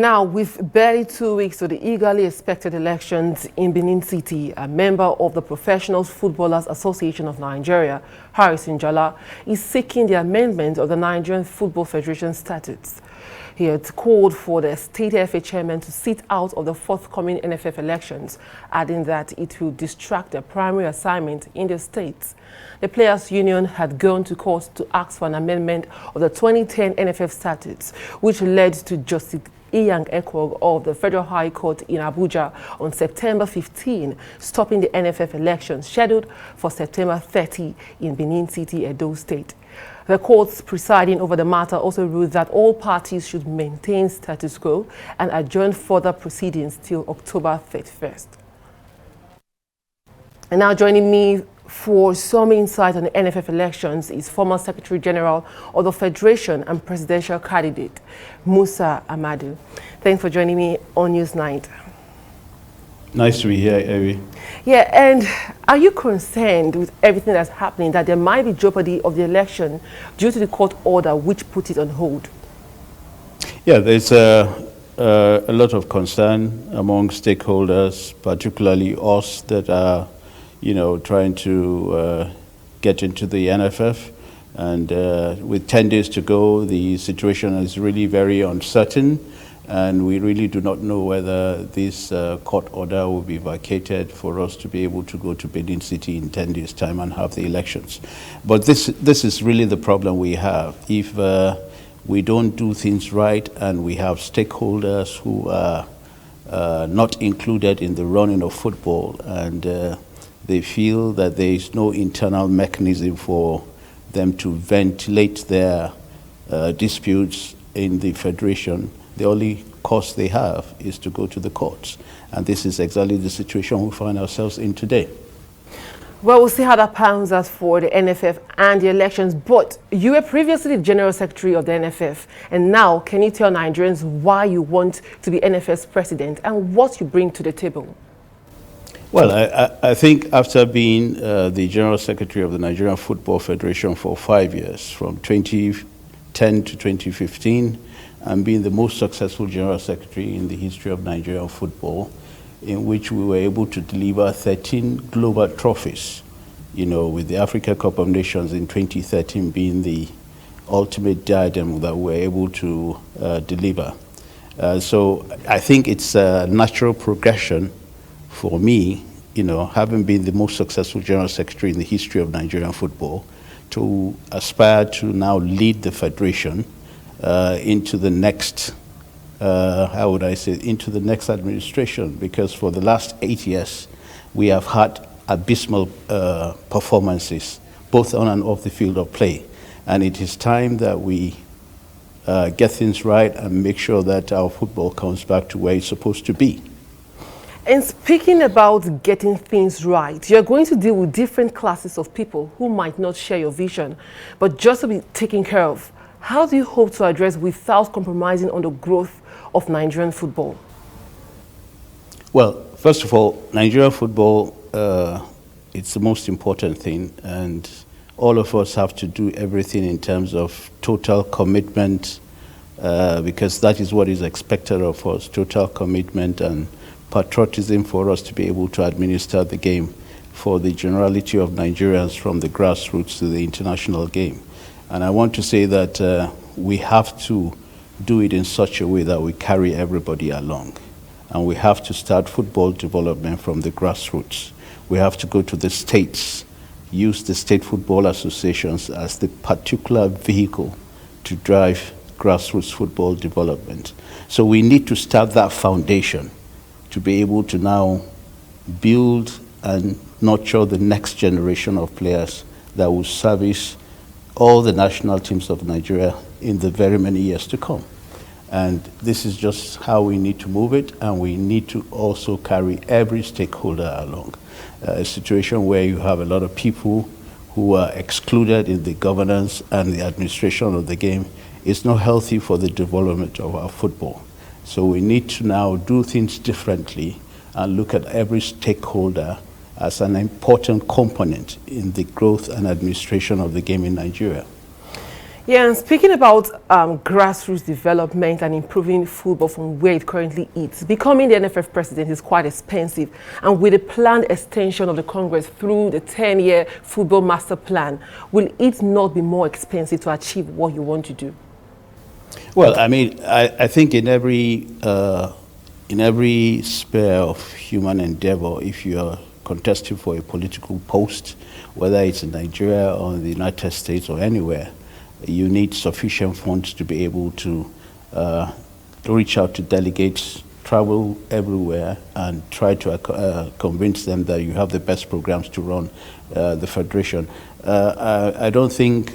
now, with barely 2 weeks to the eagerly expected elections in Benin City, a member of the Professional Footballers Association of Nigeria, Harrison Jala, is seeking the amendment of the Nigerian Football Federation statutes. He had called for the state FA chairman to sit out of the forthcoming NFF elections, adding that it will distract their primary assignment in the states. The Players' Union had gone to court to ask for an amendment of the 2010 NFF statutes, which led to Justice Iyang Ekwog of the Federal High Court in Abuja on September 15, stopping the NFF elections scheduled for September 30 in Benin City, Edo State. The courts presiding over the matter also ruled that all parties should maintain status quo and adjourn further proceedings till October 31st. And now joining me for some insight on the NFF elections is former Secretary General of the Federation and presidential candidate, Musa Adamu. Thanks for joining me on Newsnight. Nice to be here, Evi. Yeah, and are you concerned with everything that's happening that there might be jeopardy of the election due to the court order which put it on hold? Yeah, there's a lot of concern among stakeholders, particularly us that are, trying to get into the NFF. And with 10 days to go, the situation is really very uncertain. And we really do not know whether this court order will be vacated for us to be able to go to Benin City in 10 days' time and have the elections. But this is really the problem we have. If we don't do things right and we have stakeholders who are not included in the running of football and they feel that there is no internal mechanism for them to ventilate their disputes in the federation, the only course they have is to go to the courts. And this is exactly the situation we find ourselves in today. Well, we'll see how that pans out for the NFF and the elections. But you were previously the General Secretary of the NFF. And now, can you tell Nigerians why you want to be NFF's president and what you bring to the table? Well, I think after being the General Secretary of the Nigerian Football Federation for 5 years, from 2010 to 2015, and being the most successful General Secretary in the history of Nigerian football, in which we were able to deliver 13 global trophies, with the Africa Cup of Nations in 2013 being the ultimate diadem that we were able to deliver. So I think it's a natural progression for me, having been the most successful General Secretary in the history of Nigerian football, to aspire to now lead the Federation into the next, into the next administration, because for the last 8 years, we have had abysmal performances, both on and off the field of play. And it is time that we get things right and make sure that our football comes back to where it's supposed to be. And speaking about getting things right, you're going to deal with different classes of people who might not share your vision, but just to be taken care of. How do you hope to address without compromising on the growth of Nigerian football? Well, first of all, Nigerian football, it's the most important thing, and all of us have to do everything in terms of total commitment, because that is what is expected of us, total commitment and patriotism for us to be able to administer the game for the generality of Nigerians, from the grassroots to the international game. And I want to say that we have to do it in such a way that we carry everybody along. And we have to start football development from the grassroots. We have to go to the states, use the state football associations as the particular vehicle to drive grassroots football development. So we need to start that foundation to be able to now build and nurture the next generation of players that will service all the national teams of Nigeria in the very many years to come. And this is just how we need to move it, and we need to also carry every stakeholder along. A situation where you have a lot of people who are excluded in the governance and the administration of the game is not healthy for the development of our football. So we need to now do things differently and look at every stakeholder as an important component in the growth and administration of the game in Nigeria. Yeah, and speaking about grassroots development and improving football from where it currently is, becoming the NFF president is quite expensive. And with the planned extension of the Congress through the 10-year football master plan, will it not be more expensive to achieve what you want to do? Well, I mean, I think in every sphere of human endeavor, if you are contesting for a political post, whether it's in Nigeria or in the United States or anywhere, you need sufficient funds to be able to reach out to delegates, travel everywhere, and try to convince them that you have the best programs to run the federation. I don't think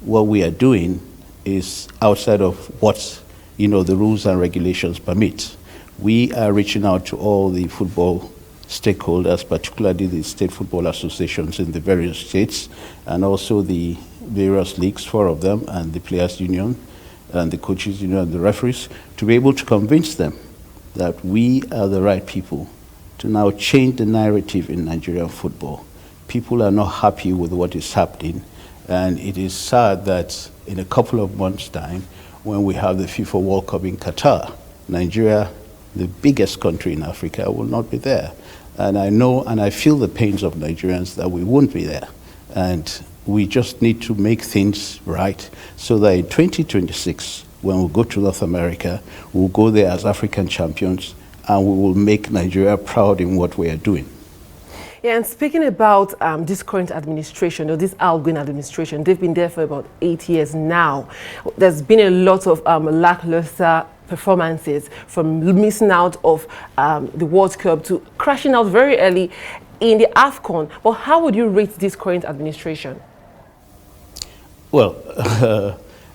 what we are doing is outside of what the rules and regulations permit. We are reaching out to all the football stakeholders, particularly the state football associations in the various states, and also the various leagues, 4 of them, and the players' union, and the coaches' union, and the referees, to be able to convince them that we are the right people to now change the narrative in Nigerian football. People are not happy with what is happening, and it is sad that in a couple of months' time, when we have the FIFA World Cup in Qatar, Nigeria, the biggest country in Africa, will not be there. And I know and I feel the pains of Nigerians that we won't be there. And we just need to make things right so that in 2026, when we go to North America, we'll go there as African champions and we will make Nigeria proud in what we are doing. Yeah, and speaking about this current administration, or this outgoing administration, they've been there for about 8 years now. There's been a lot of lackluster performances, from missing out of the World Cup to crashing out very early in the AFCON. But how would you rate this current administration? Well,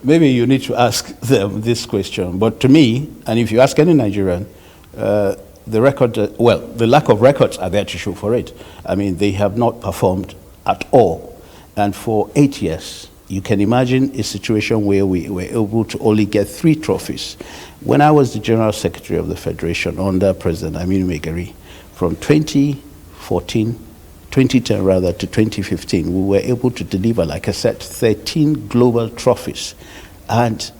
maybe you need to ask them this question. But to me, and if you ask any Nigerian, the record, the lack of records are there to show for it. I mean, they have not performed at all. And for 8 years, you can imagine a situation where we were able to only get 3 trophies. When I was the General Secretary of the Federation under President Aminu Megari, from 2010 rather, to 2015, we were able to deliver, like I said, 13 global trophies. And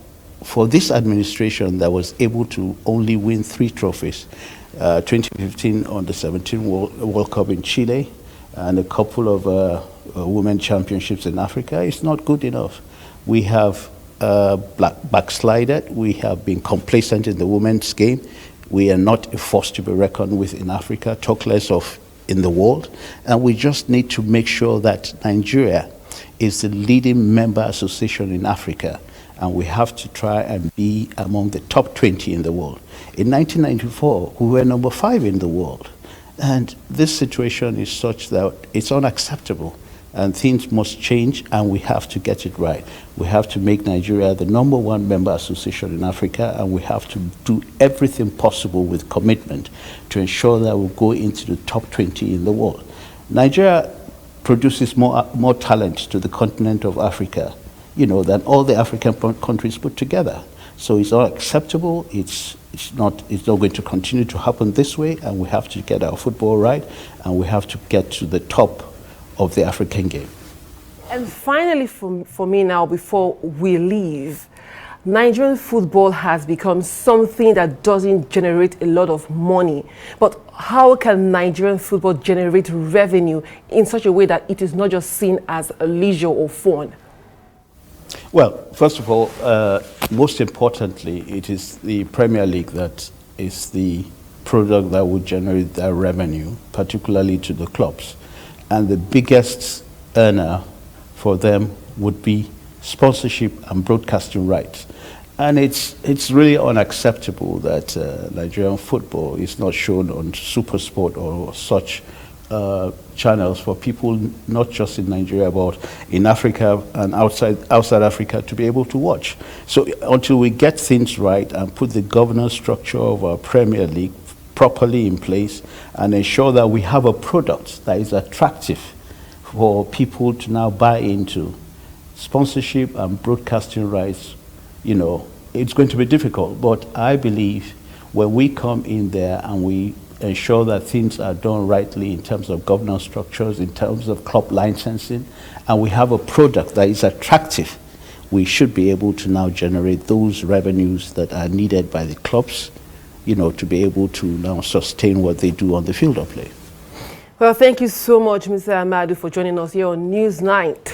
for this administration that was able to only win 3 trophies, 2015 on the 17 World Cup in Chile, and a couple of women championships in Africa, it's not good enough. We have backslided. We have been complacent in the women's game. We are not a force to be reckoned with in Africa, talk less of in the world. And we just need to make sure that Nigeria is the leading member association in Africa. And we have to try and be among the top 20 in the world. In 1994, we were number 5 in the world. And this situation is such that it's unacceptable. And things must change, and we have to get it right. We have to make Nigeria the #1 member association in Africa, and we have to do everything possible with commitment to ensure that we go into the top 20 in the world. Nigeria produces more talent to the continent of Africa, than all the African countries put together. So it's unacceptable. It's not going to continue to happen this way, and we have to get our football right, and we have to get to the top of the African game. And finally, for me now, before we leave, Nigerian football has become something that doesn't generate a lot of money. But how can Nigerian football generate revenue in such a way that it is not just seen as a leisure or fun? Well, first of all, most importantly, it is the Premier League that is the product that would generate that revenue, particularly to the clubs. And the biggest earner for them would be sponsorship and broadcasting rights. And it's really unacceptable that Nigerian football is not shown on SuperSport or such channels for people not just in Nigeria but in Africa and outside Africa to be able to watch. So until we get things right and put the governance structure of our Premier League properly in place and ensure that we have a product that is attractive for people to now buy into, sponsorship and broadcasting rights, it's going to be difficult. But I believe when we come in there and we ensure that things are done rightly in terms of governance structures, in terms of club licensing, and we have a product that is attractive we should be able to now generate those revenues that are needed by the clubs, to be able to now sustain what they do on the field of play. Well, thank you so much, Mr. Amadu, for joining us here on News Night.